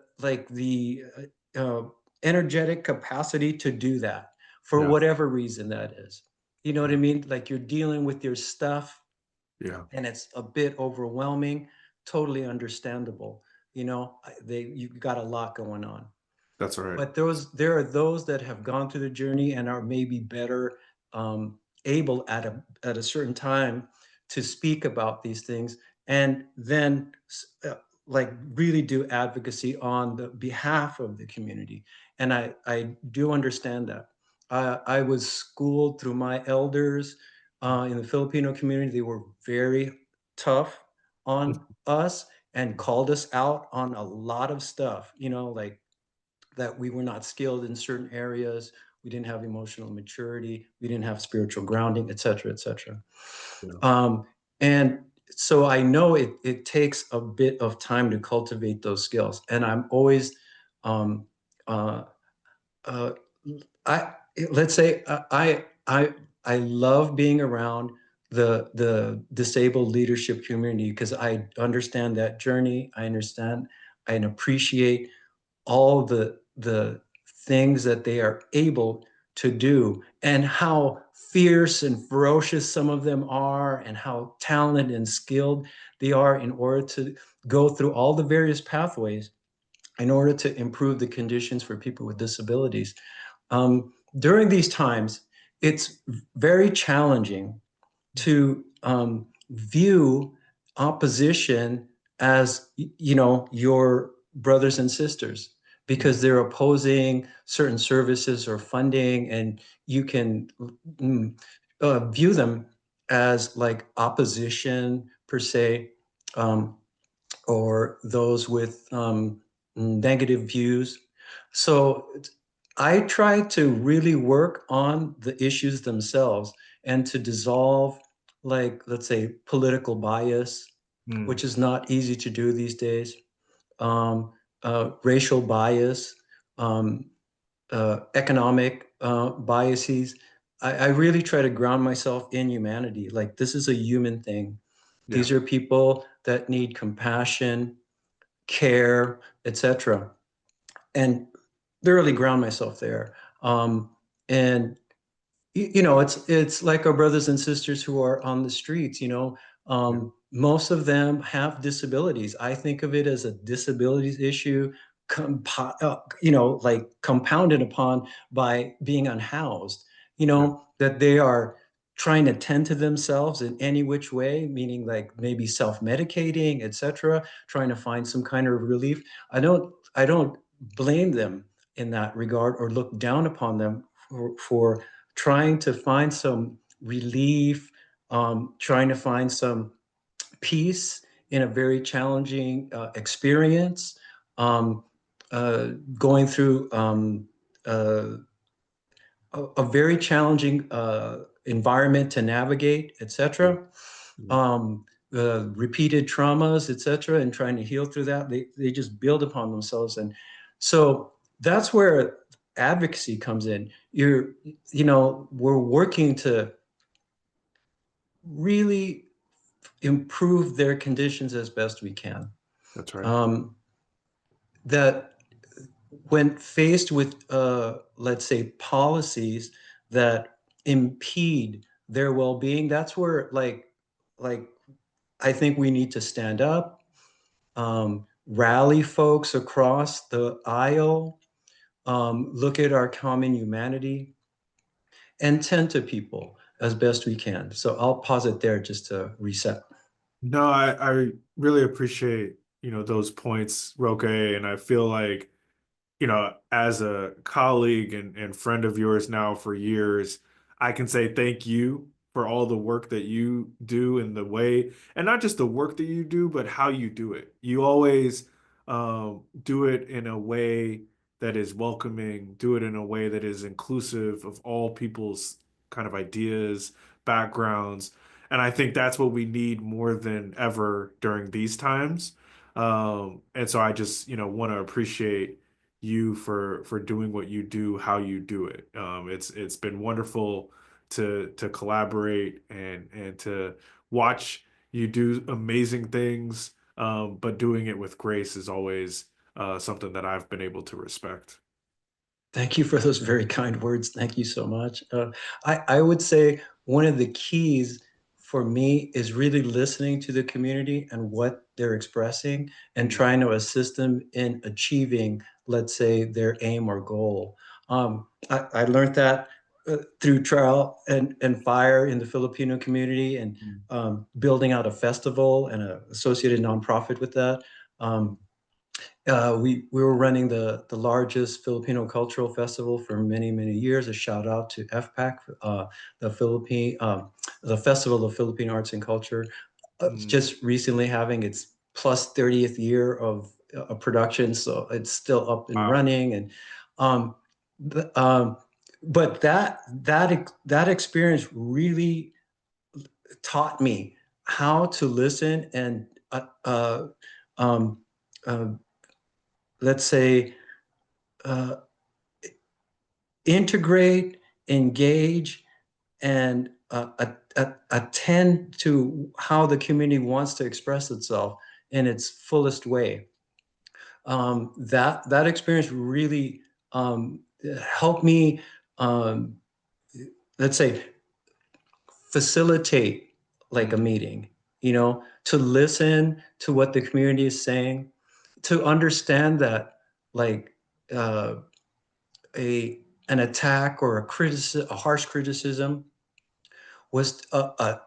energetic capacity to do that, for Yeah. whatever reason that is. You know what I Yeah. mean? Like, you're dealing with your stuff Yeah. and it's a bit overwhelming. Totally understandable. You got a lot going on. That's right. But there are those that have gone through the journey and are maybe better able at a certain time to speak about these things, and then like really do advocacy on the behalf of the community. And I do understand that. I was schooled through my elders in the Filipino community. They were very tough on us and called us out on a lot of stuff, like that we were not skilled in certain areas, we didn't have emotional maturity, we didn't have spiritual grounding, et cetera, et cetera. Yeah. And so I know it takes a bit of time to cultivate those skills. And I'm always, um, uh, uh, I let's say I love being around the disabled leadership community, because I understand that journey. I understand and appreciate all the things that they are able to do, and how fierce and ferocious some of them are, and how talented and skilled they are in order to go through all the various pathways in order to improve the conditions for people with disabilities. During these times, it's very challenging to view opposition as your brothers and sisters, because they're opposing certain services or funding, and you can mm, view them as like opposition per se, um, or those with negative views. So I try to really work on the issues themselves, and to dissolve, like, let's say, political bias, Mm. which is not easy to do these days, um, racial bias, um, economic biases. I really try to ground myself in humanity. Like, this is a human thing. Yeah. These are people that need compassion, care, etc., and thoroughly ground myself there. And it's like our brothers and sisters who are on the streets. Yeah. Most of them have disabilities. I think of it as a disabilities issue, like compounded upon by being unhoused. Yeah. That they are trying to tend to themselves in any which way, meaning like maybe self-medicating, etc., trying to find some kind of relief. I don't blame them in that regard, or look down upon them for trying to find some relief, trying to find some peace in a very challenging experience, um, going through uh, a very challenging environment to navigate, Yeah. etc. Yeah. Repeated traumas, etc., and trying to heal through that. They just build upon themselves, and so that's where advocacy comes in. We're working to really improve their conditions as best we can. That's right. That when faced with, let's say, policies that impede their well-being, that's where like I think we need to stand up, rally folks across the aisle, look at our common humanity, and tend to people as best we can. So I'll pause it there just to reset. No, I really appreciate, those points, Roque, and I feel like, as a colleague and friend of yours now for years, I can say thank you for all the work that you do and the way, and not just the work that you do, but how you do it. You always do it in a way that is welcoming, do it in a way that is inclusive of all people's kind of ideas, backgrounds. And I think that's what we need more than ever during these times. And so I just, want to appreciate you for doing what you do, how you do it. It's been wonderful to collaborate and to watch you do amazing things. But doing it with grace is always something that I've been able to respect. Thank you for those very kind words. Thank you so much. I would say one of the keys for me is really listening to the community and what they're expressing and Mm. trying to assist them in achieving, let's say, their aim or goal. I learned that through trial and fire in the Filipino community, and Mm. building out a festival and an associated nonprofit with that. Um, we were running the largest Filipino cultural festival for many years. A shout out to FPAC, the Festival of Philippine Arts and Culture, Mm. just recently having its plus 30th year of production, so it's still up and Wow. running. And um, the, um, but that experience really taught me how to listen and um, uh, let's say, uh, integrate, engage, and attend to how the community wants to express itself in its fullest way. That experience really helped me, um, let's say, facilitate like a Mm. meeting, to listen to what the community is saying, to understand that like uh, a an attack or a harsh criticism was a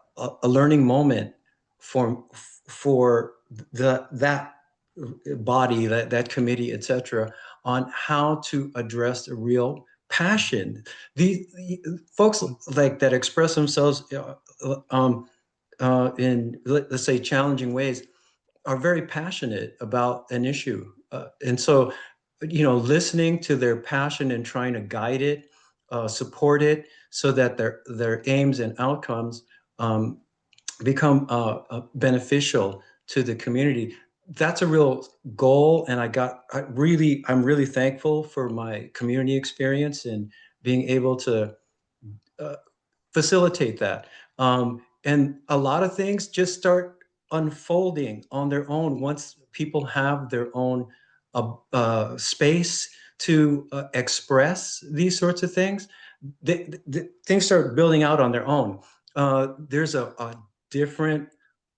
learning moment for that body, that committee, etc., on how to address the real passion. The folks like that express themselves in, let's say, challenging ways are very passionate about an issue. And so, listening to their passion and trying to guide it, support it, so that their aims and outcomes um, become beneficial to the community. That's a real goal. And I'm really thankful for my community experience and being able to uh, facilitate that. And a lot of things just start unfolding on their own once people have their own space to express these sorts of things. Things start building out on their own. There's a different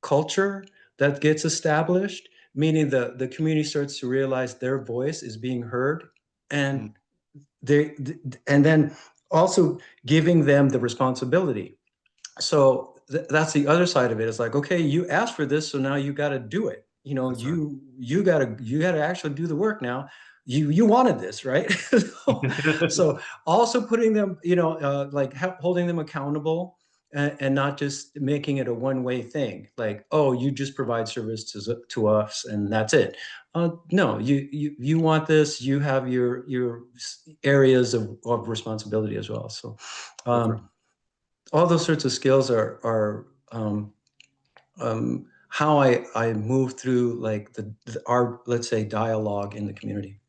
culture that gets established, meaning the community starts to realize their voice is being heard, and Mm. they and then also giving them the responsibility. So that's the other side of it. It's like, okay, you asked for this, so now you got to do it. That's right. You got to actually do the work now. You wanted this, right? So also putting them, like holding them accountable, and not just making it a one-way thing. Like, oh, you just provide service to us and that's it. No, you want this. You have your areas of responsibility as well. So. That's right. All those sorts of skills are how I move through like our, let's say, dialogue in the community.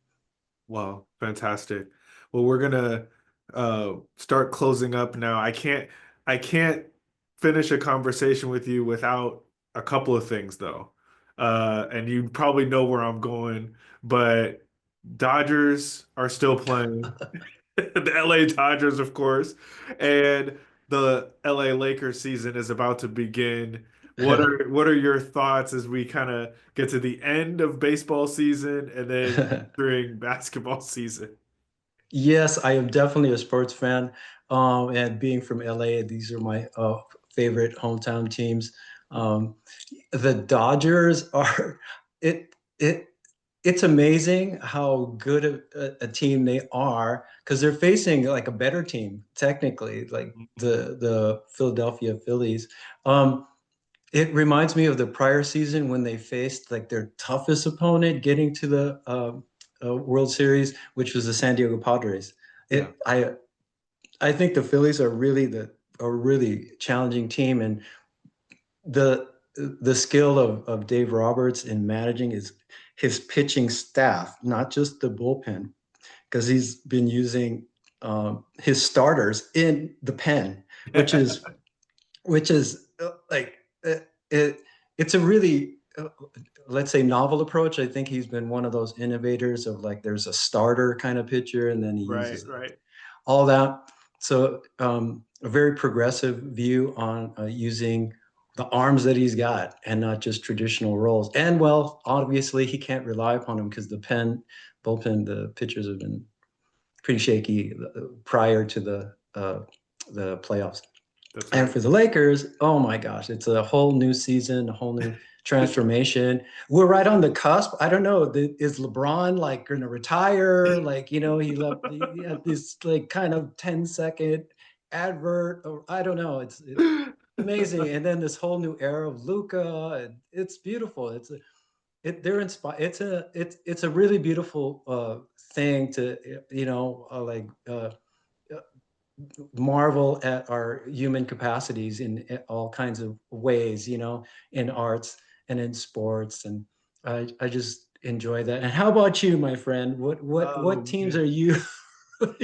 Wow, fantastic. Well, we're gonna start closing up now. I can't finish a conversation with you without a couple of things though. And you probably know where I'm going, but Dodgers are still playing. The LA Dodgers, of course, and the LA Lakers season is about to begin. What are your thoughts as we kind of get to the end of baseball season and then during basketball season? Yes, I am definitely a sports fan. And being from LA, these are my favorite hometown teams. Um, the Dodgers are it it it's amazing how good a team they are because they're facing like a better team technically, like Mhm. the Philadelphia Phillies. Um, it reminds me of the prior season when they faced like their toughest opponent getting to the World Series, which was the San Diego Padres. Yeah, It I think the Phillies are really a really challenging team, and the the skill of Dave Roberts in managing his pitching staff, not just the bullpen, because he's been using his starters in the pen, which is like it's a really let's say novel approach. I think he's been one of those innovators of like there's a starter kind of pitcher and then he right, uses right. all that. So a very progressive view on using the arms that he's got and not just traditional roles. And well, obviously he can't rely upon them because the bullpen, the pitchers have been pretty shaky prior to the playoffs. That's And right. for the Lakers, oh my gosh, it's a whole new season, a whole new transformation. We're right on the cusp. I don't know, is LeBron like going to retire? Like, he had this like kind of 10-second advert, or I don't know. It's amazing. And then this whole new era of Luca, and it's beautiful. They're inspired. It's a really beautiful thing to marvel at our human capacities in all kinds of ways, in arts and in sports. And I just enjoy that. And how about you, my friend? What Oh teams man. are you?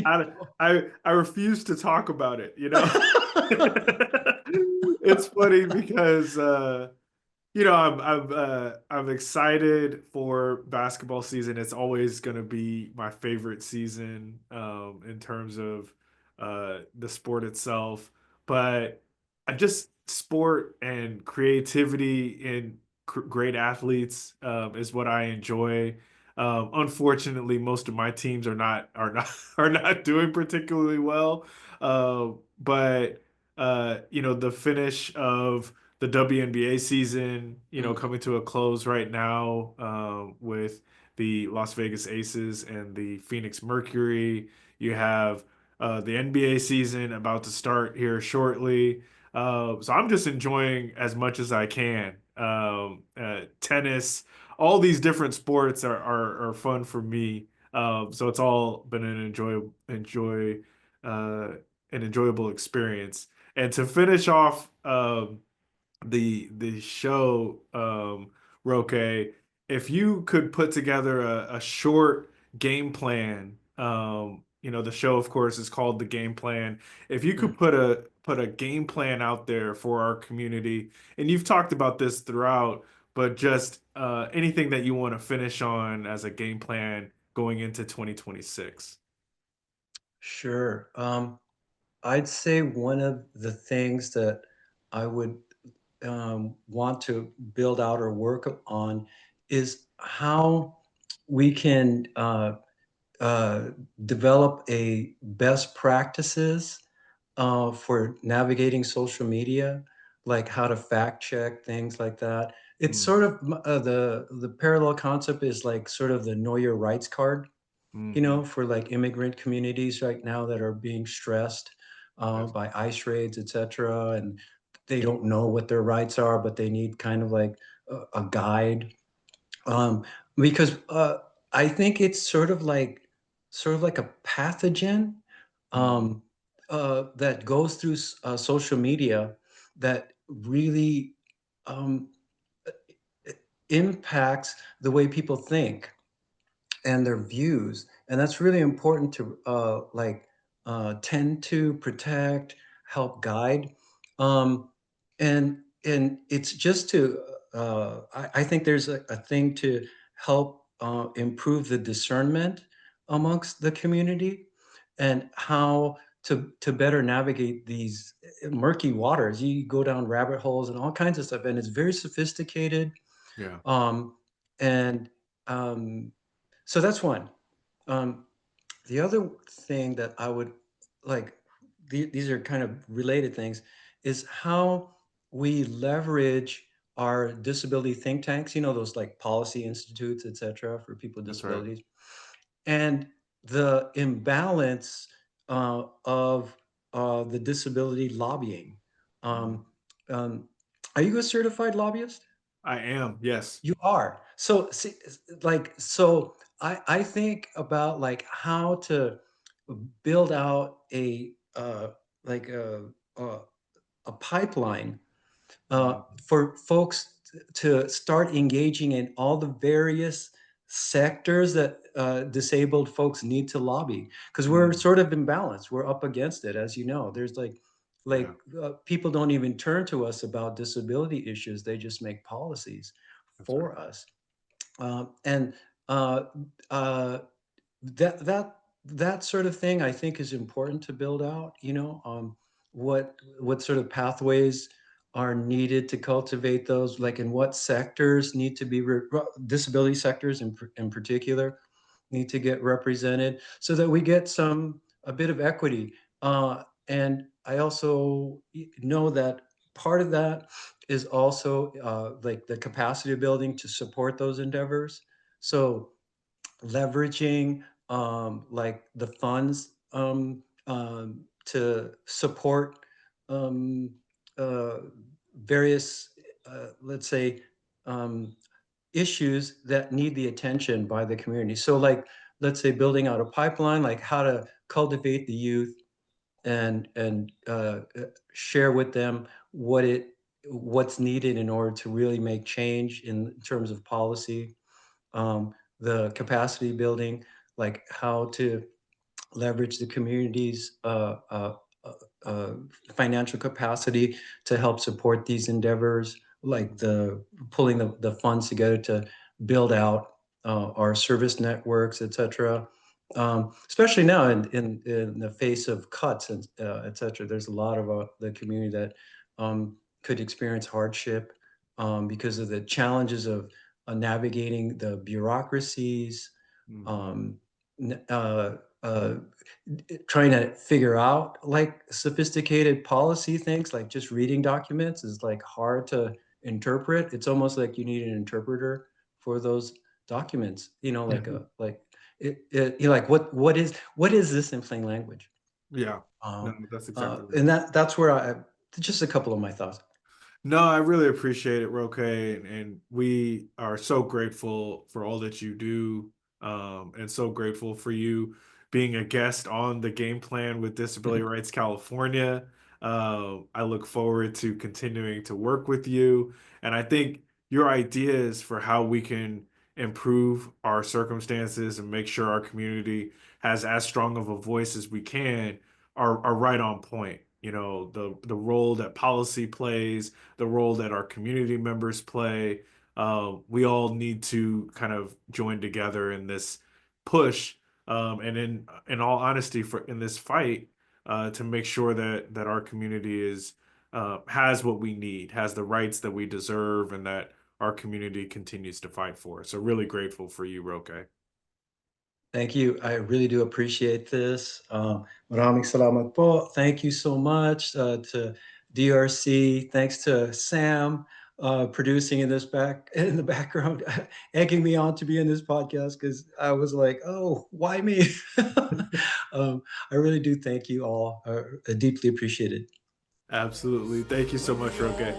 I, I refuse to talk about it, you know? It's funny because I'm excited for basketball season. It's always going to be my favorite season in terms of the sport itself. But I just sport and creativity in great athletes is what I enjoy. Unfortunately, most of my teams are not are not doing particularly well. But the finish of the WNBA season, Mm. coming to a close right now with the Las Vegas Aces and the Phoenix Mercury. You have the NBA season about to start here shortly. So I'm just enjoying as much as I can. Tennis, all these different sports are fun for me. So it's all been uh, an enjoyable experience. And to finish off the show, Roque, if you could put together a short game plan, the show, of course, is called The Game Plan. If you could Mm. put a game plan out there for our community, and you've talked about this throughout, but just anything that you want to finish on as a game plan going into 2026. Sure. I'd say one of the things that I would want to build out or work on is how we can uh, develop a best practices for navigating social media, like how to fact check things like that. It's Mm, sort of the parallel concept is like sort of the know your rights card, hmm. for like immigrant communities right now that are being stressed Yes. by ICE raids, etc. And they don't know what their rights are, but they need kind of like a guide. Um, because I think it's sort of like a pathogen Mm, um, that goes through social media that really um, impacts the way people think and their views, and that's really important to tend to protect, help guide. Um, and it's just to I think there's a thing to help improve the discernment amongst the community and how to better navigate these murky waters. You go down rabbit holes and all kinds of stuff, and it's very sophisticated. Yeah. Um, and um, so that's one. Um, the other thing that I would like, these are kind of related things, is how we leverage our disability think tanks, those like policy institutes, et cetera, for people with That's right. disabilities, and the imbalance of the disability lobbying. Mhm. Um, um, are you a certified lobbyist? I am. Yes. You are. So see, so I think about like how to build out like a, a pipeline Mhm. for folks to start engaging in all the various sectors that disabled folks need to lobby, because we're Mm. sort of imbalanced. We're up against it, as you know. There's Yeah. people don't even turn to us about disability issues. They just make policies That's right. for us. And uh, uh, that sort of thing I think is important to build out. What sort of pathways are needed to cultivate those, like in what sectors need to be disability sectors in particular need to get represented so that we get a bit of equity. And I also know that part of that is also like the capacity building to support those endeavors. So leveraging like the funds to support um, uh, various, let's say, um, issues that need the attention by the community. So, like, let's say, building out a pipeline, like how to cultivate the youth and share with them what's needed in order to really make change in terms of policy, the capacity building, like how to leverage the community's uh, financial capacity to help support these endeavors, like Mhm. the pulling the funds together to build out our service networks, et cetera. Especially now in the face of cuts and et cetera, there's a lot of the community that could experience hardship because of the challenges of navigating the bureaucracies, Mhm. um, n- uh, uh, trying to figure out like sophisticated policy things, like just reading documents is like hard to interpret. It's almost like you need an interpreter for those documents, like what is this in plain language? Yeah. No, Um, that's exactly right. and that's where just a couple of my thoughts. No, I really appreciate it, Roque, and we are so grateful for all that you do, and so grateful for you being a guest on the Game Plan with Disability Rights California. I look forward to continuing to work with you, and I think your ideas for how we can improve our circumstances and make sure our community has as strong of a voice as we can are right on point. The role that policy plays, the role that our community members play. We all need to kind of join together in this push, and in all honesty, for in this fight, to make sure that our community is has what we need, has the rights that we deserve, and that our community continues to fight for. So really grateful for you, Roque. Thank you. I really do appreciate this. Maraming salamat po. Thank you so much to DRC. Thanks to Sam producing in the background, egging me on to be in this podcast because I was like, oh, why me? I really do thank you all. I deeply appreciate it. Absolutely. Thank you so much, Roque.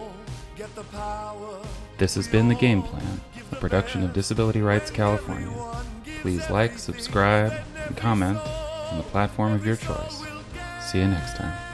This has been The Game Plan, a production of Disability Rights California. Please like, subscribe, and comment on the platform of your choice. See you next time.